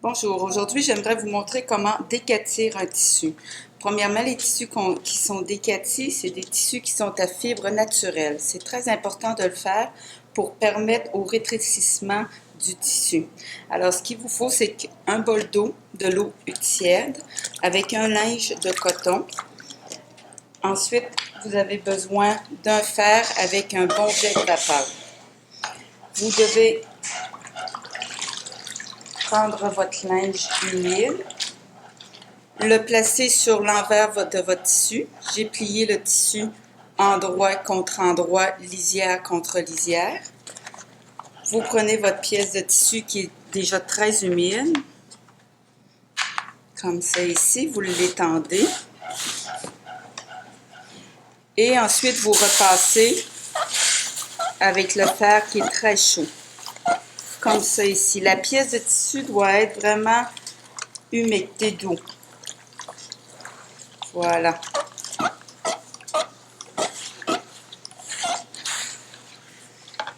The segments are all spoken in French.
Bonjour, aujourd'hui j'aimerais vous montrer comment décatir un tissu. Premièrement, les tissus qui sont décatis, c'est des tissus qui sont à fibre naturelle. C'est très important de le faire pour permettre au rétrécissement du tissu. Alors, ce qu'il vous faut, c'est un bol d'eau, de l'eau tiède, avec un linge de coton. Ensuite, vous avez besoin d'un fer avec un bon jet de vapeur. Vous devez prendre votre linge humide, le placer sur l'envers de votre tissu. J'ai plié le tissu endroit contre endroit, lisière contre lisière. Vous prenez votre pièce de tissu qui est déjà très humide, comme ça ici, vous l'étendez. Et ensuite, vous repassez avec le fer qui est très chaud, comme ça ici. La pièce de tissu doit être vraiment humectée d'eau. Voilà.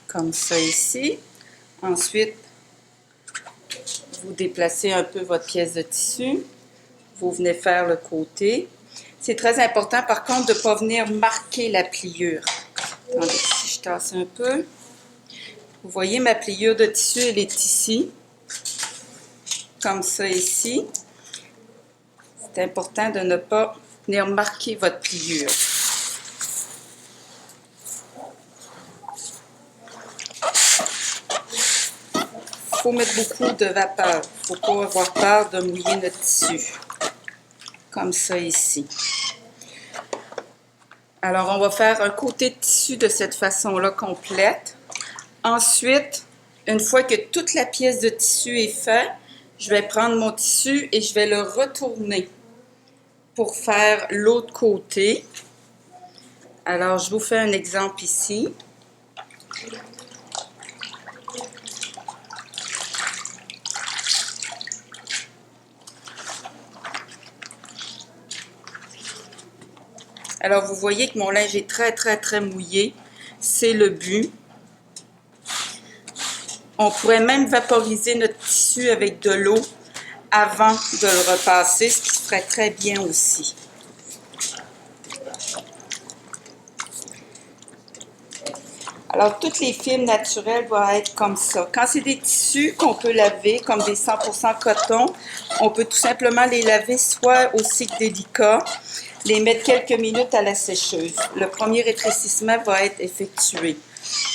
Comme ça ici. Ensuite, vous déplacez un peu votre pièce de tissu. Vous venez faire le côté. C'est très important, par contre, de ne pas venir marquer la pliure. Attendez, si je tasse un peu. Vous voyez, ma pliure de tissu, elle est ici. Comme ça ici. C'est important de ne pas venir marquer votre pliure. Il faut mettre beaucoup de vapeur. Il ne faut pas avoir peur de mouiller notre tissu. Comme ça ici. Alors, on va faire un côté de tissu de cette façon-là complète. Ensuite, une fois que toute la pièce de tissu est faite, je vais prendre mon tissu et je vais le retourner pour faire l'autre côté. Alors, je vous fais un exemple ici. Alors, vous voyez que mon linge est très mouillé. C'est le but. On pourrait même vaporiser notre tissu avec de l'eau avant de le repasser, ce qui se ferait très bien aussi. Alors, toutes les fibres naturelles doivent être comme ça. Quand c'est des tissus qu'on peut laver, comme des 100% coton, on peut tout simplement les laver soit au cycle délicat, les mettre quelques minutes à la sécheuse. Le premier rétrécissement va être effectué.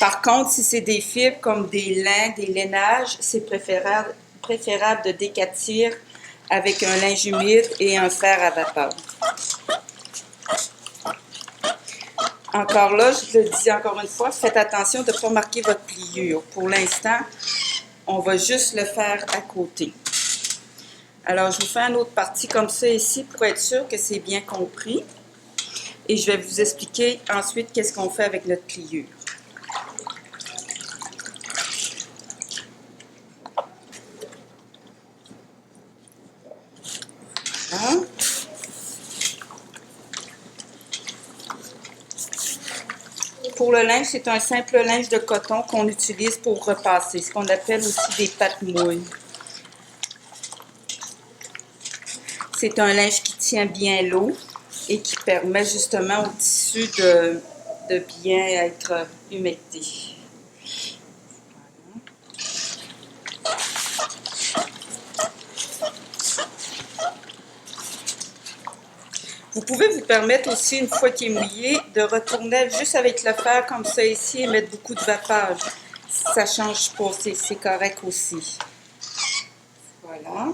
Par contre, si c'est des fibres comme des lins, des lainages, c'est préférable de décatir avec un linge humide et un fer à vapeur. Encore là, je le dis encore une fois, faites attention de ne pas marquer votre pliure. Pour l'instant, on va juste le faire à côté. Alors, je vous fais une autre partie comme ça ici pour être sûr que c'est bien compris. Et je vais vous expliquer ensuite qu'est-ce qu'on fait avec notre pliure. Voilà. Pour le linge, c'est un simple linge de coton qu'on utilise pour repasser, ce qu'on appelle aussi des pattes mouilles. C'est un linge qui tient bien l'eau et qui permet justement au tissu de bien être humecté. Vous pouvez vous permettre aussi, une fois qu'il est mouillé, de retourner juste avec le fer comme ça ici et mettre beaucoup de vapeur. Ça ne change pas, c'est correct aussi. Voilà.